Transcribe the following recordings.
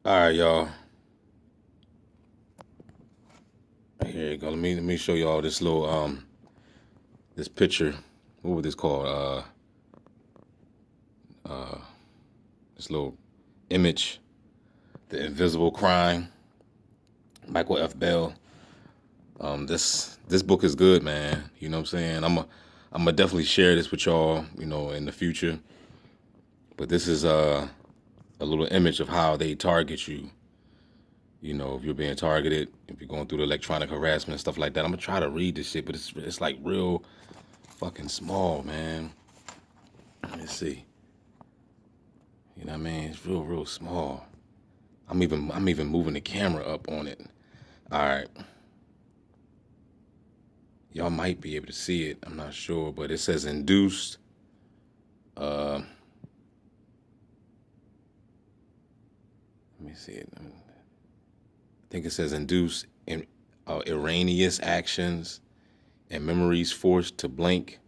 All right, y'all. Here you go. Let me show y'all this little this picture. What was this called? This little image. The Invisible Crime. Michael F. Bell. This book is good, man. You know what I'm saying? I'm gonna definitely share this with y'all. In the future. But this is a little image of how they target you. If you're being targeted, if you're going through the electronic harassment and stuff like that. I'm gonna try to read this shit, but it's like real fucking small, man. Let me see. You know what I mean? It's real small. I'm even moving the camera up on it. All right. Y'all might be able to see it. I'm not sure, but it says induced. Let me see it. I think it says induced in erroneous actions and memories forced to blank.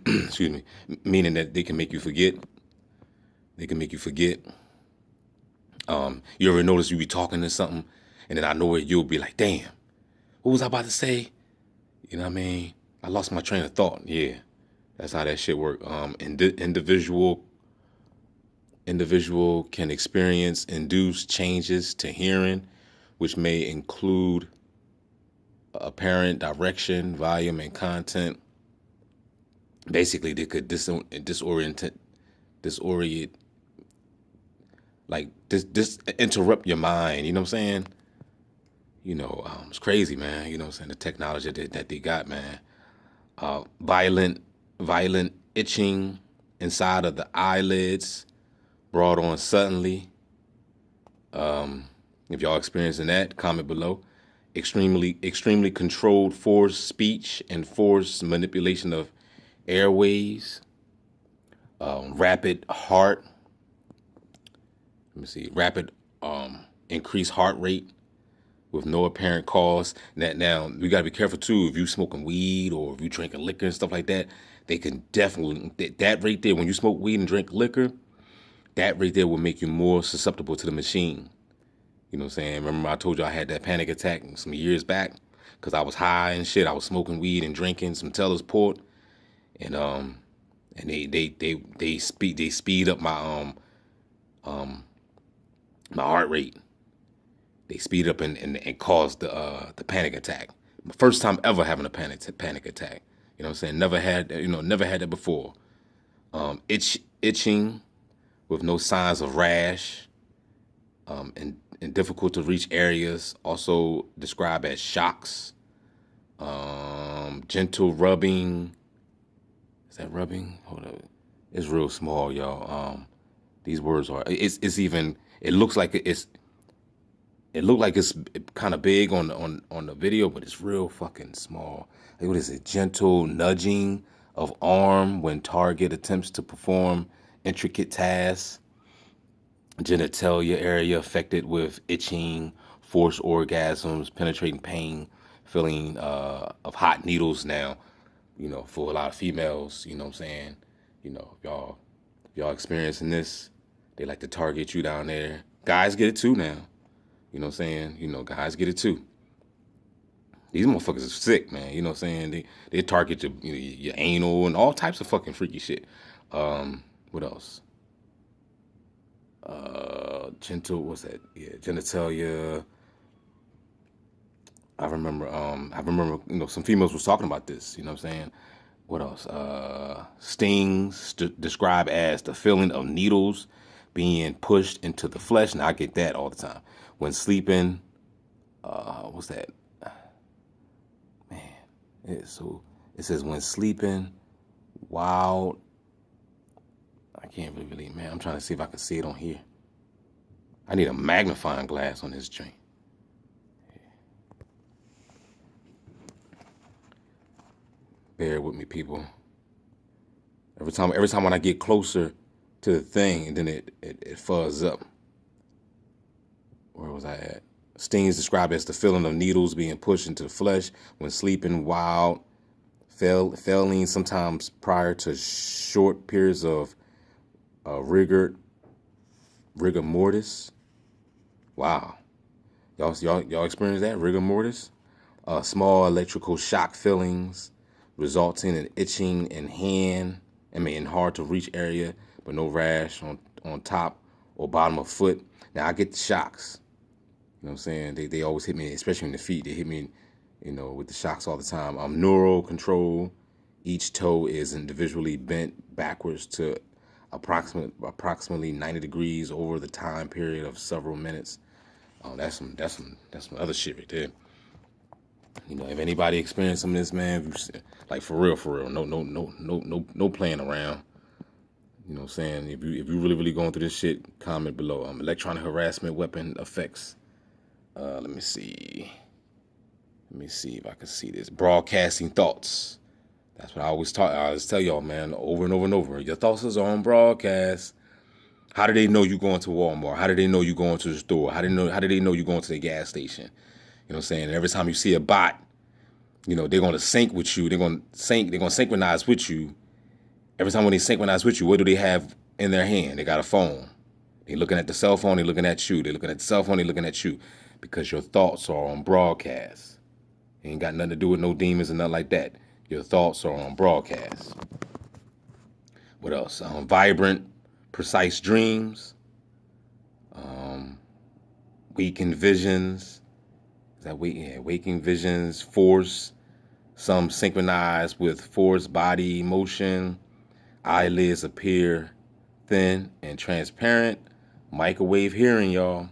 Excuse me. Meaning that they can make you forget. They can make you forget. You ever notice you be talking to something, and then I know it, you'll be like, damn, what was I about to say? You know what I mean? I lost my train of thought. Yeah, that's how that shit work. Individual can experience induced changes to hearing, which may include apparent direction, volume, and content. Basically, they could disorient, like this interrupt your mind. You know what I'm saying? It's crazy, man. You know what I'm saying? The technology that they got, man. Violent itching inside of the eyelids brought on suddenly. If y'all experiencing that, comment below. Extremely controlled forced speech and forced manipulation of airways. Rapid heart. Let me see. Rapid increased heart rate with no apparent cause. Now we gotta be careful too. If you smoking weed or if you drinking liquor and stuff like that, they can definitely that right there. When you smoke weed and drink liquor, that right there will make you more susceptible to the machine. You know what I'm saying? Remember I told you I had that panic attack some years back because I was high and shit. I was smoking weed and drinking some Teller's Port, and they speed up my heart rate. They speed up and cause the panic attack. First time ever having a panic attack. You know what I'm saying? Never had that before. Itching with no signs of rash, and difficult to reach areas, also described as shocks. Gentle rubbing. Is that rubbing? Hold up. It's real small, y'all. These words are. It's even. It looks like it's. It looked like it's kind of big on the video, but it's real fucking small. Like, what is it? Gentle nudging of arm when target attempts to perform intricate tasks. Genitalia area affected with itching, forced orgasms, penetrating pain, feeling of hot needles. Now, for a lot of females, you know what I'm saying. If y'all experiencing this, they like to target you down there. Guys get it too now. You know what I'm saying? Guys get it too. These motherfuckers are sick, man. You know what I'm saying? They target your anal and all types of fucking freaky shit. What else? Gentle, what's that? Yeah, genitalia. I remember, some females was talking about this. You know what I'm saying? What else? Stings described as the feeling of needles being pushed into the flesh. Now I get that all the time when sleeping. What's that? Man, so it says when sleeping, wild. I can't really, man. I'm trying to see if I can see it on here. I need a magnifying glass on this joint. Bear with me, people. Every time when I get closer to the thing, and then it fuzzes up. Where was I at? Stings described as the feeling of needles being pushed into the flesh when sleeping, wild, failing sometimes prior to short periods of rigor mortis. Wow. Y'all experience that rigor mortis? Small electrical shock feelings resulting in itching in hand, in hard to reach area, but no rash on top or bottom of foot. Now I get the shocks. You know what I'm saying? They always hit me, especially in the feet. They hit me, with the shocks all the time. Neural control. Each toe is individually bent backwards to approximately 90 degrees over the time period of several minutes. Oh, that's some other shit right there. If anybody experienced some of this, man, like for real, no playing around. You know what I'm saying? If you really going through this shit, comment below. Electronic harassment weapon effects. Let me see. Let me see if I can see this. Broadcasting thoughts. That's what I always tell y'all, man, over and over and over. Your thoughts is on broadcast. How do they know you going to Walmart? How do they know you going to the store? How do they know you going to the gas station? You know what I'm saying? And every time you see a bot, they're going to sync with you. They're going to synchronize with you. Every time when they synchronize with you, what do they have in their hand? They got a phone. They're looking at the cell phone. They're looking at you. They're looking at the cell phone. They're looking at you because your thoughts are on broadcast. It ain't got nothing to do with no demons and nothing like that. Your thoughts are on broadcast. What else? Vibrant, precise dreams. Waking visions. Is that waking visions? Force. Some synchronized with force body motion. Eyelids appear thin and transparent. Microwave hearing, y'all.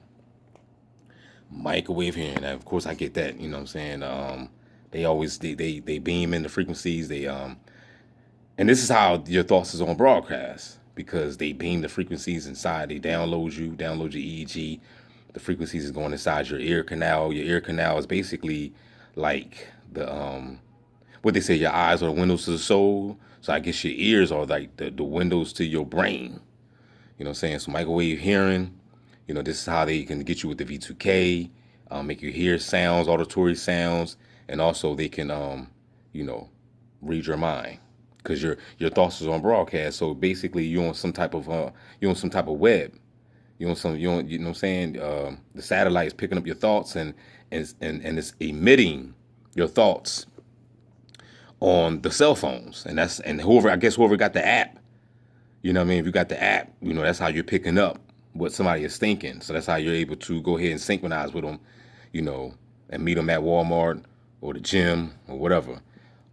Microwave hearing. And of course, I get that. You know what I'm saying? They always they beam in the frequencies. And this is how your thoughts is on broadcast, because they beam the frequencies inside. They download your EEG. The frequencies is going inside your ear canal. Your ear canal is basically like the what they say, your eyes are the windows to the soul. So I guess your ears are like the windows to your brain. You know what I'm saying? So microwave hearing, this is how they can get you with the V2K, make you hear sounds, auditory sounds, and also they can, read your mind, because your thoughts is on broadcast. So basically, you're on some type of web. You know what I'm saying? The satellite is picking up your thoughts and it's emitting your thoughts on the cell phones, and whoever got the app, you know what I mean? If you got the app, that's how you're picking up what somebody is thinking. So that's how you're able to go ahead and synchronize with them, and meet them at Walmart or the gym or whatever.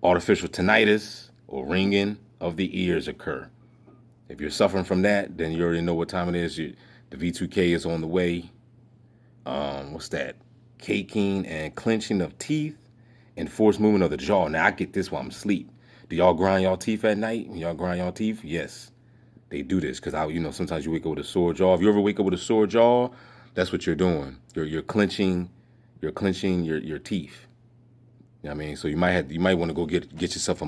Artificial tinnitus or ringing of the ears occur. If you're suffering from that, then you already know what time it is. The V2K is on the way. What's that? Caking and clenching of teeth and forced movement of the jaw. Now, I get this while I'm asleep. Do y'all grind y'all teeth at night? When y'all grind y'all teeth? Yes, they do this, because sometimes you wake up with a sore jaw. If you ever wake up with a sore jaw, that's what you're doing. You're clenching your teeth. You know what I mean? So you might want to go get yourself a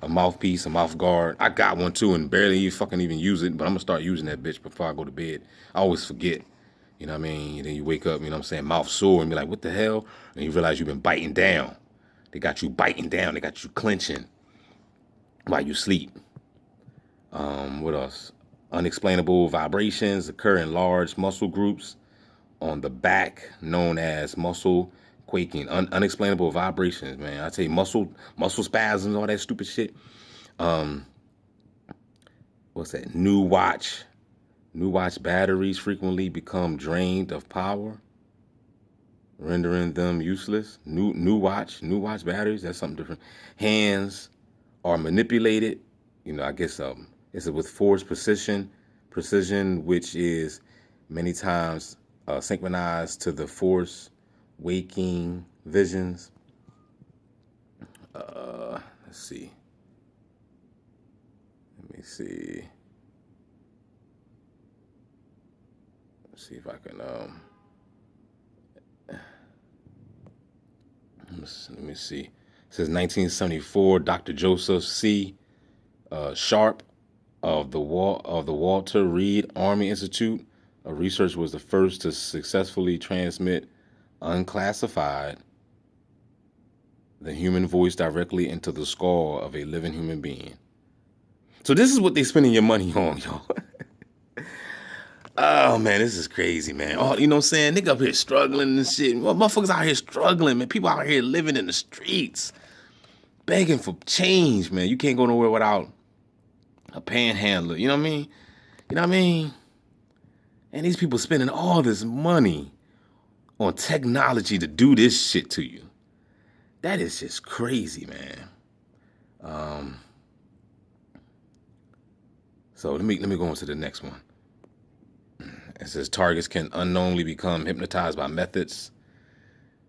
mouthpiece, a mouth guard. I got one too, and barely even use it, but I'm gonna start using that bitch before I go to bed. I always forget. You know what I mean? And then you wake up, mouth sore, and be like, what the hell? And you realize you've been biting down. They got you biting down. They got you clenching while you sleep. What else? Unexplainable vibrations occur in large muscle groups on the back, known as muscle quaking. Unexplainable vibrations, man. I tell you, muscle spasms, all that stupid shit. What's that? New watch batteries frequently become drained of power, rendering them useless. New watch batteries, that's something different. Hands are manipulated. I guess it's with force precision, which is many times synchronized to the force waking visions. Let's see. Let me see. Let's see if I can let me see. It says 1974, Dr. Joseph C. Sharp of the Walter Reed Army Institute of Research was the first to successfully transmit unclassified the human voice directly into the skull of a living human being. So this is what they're spending your money on, y'all. Oh man, this is crazy, man. Oh, you know what I'm saying? Nigga up here struggling and shit. Well, motherfuckers out here struggling, man. People out here living in the streets, begging for change, man. You can't go nowhere without a panhandler. You know what I mean? You know what I mean? And these people spending all this money on technology to do this shit to you. That is just crazy, man. So let me go on to the next one. It says targets can unknowingly become hypnotized by methods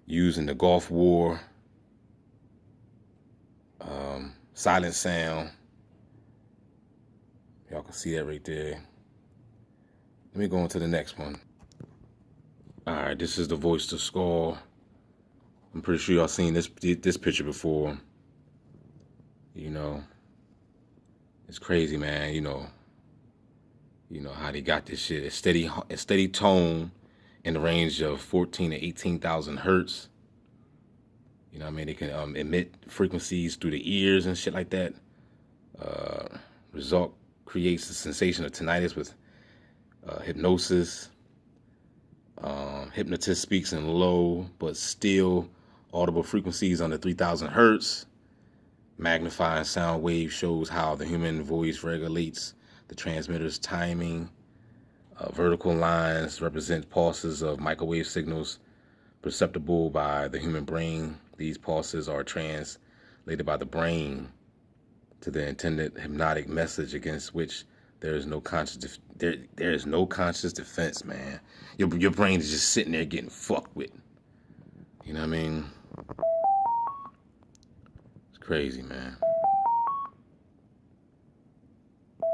used in the Gulf War, silent sound. Y'all can see that right there. Let me go on to the next one. All right, this is the voice to skull. I'm pretty sure y'all seen this picture before. You know, it's crazy, man. You know how they got this shit. A steady tone in the range of 14 to 18,000 hertz. You know what I mean? They can emit frequencies through the ears and shit like that. Result creates the sensation of tinnitus with hypnosis. Hypnotist speaks in low but still audible frequencies under 3,000 hertz. Magnifying sound wave shows how the human voice regulates the transmitter's timing. Vertical lines represent pulses of microwave signals perceptible by the human brain. These pulses are translated by the brain to the intended hypnotic message against which there is no conscious there is no conscious defense, man. Your brain is just sitting there getting fucked with. You know what I mean? It's crazy, man.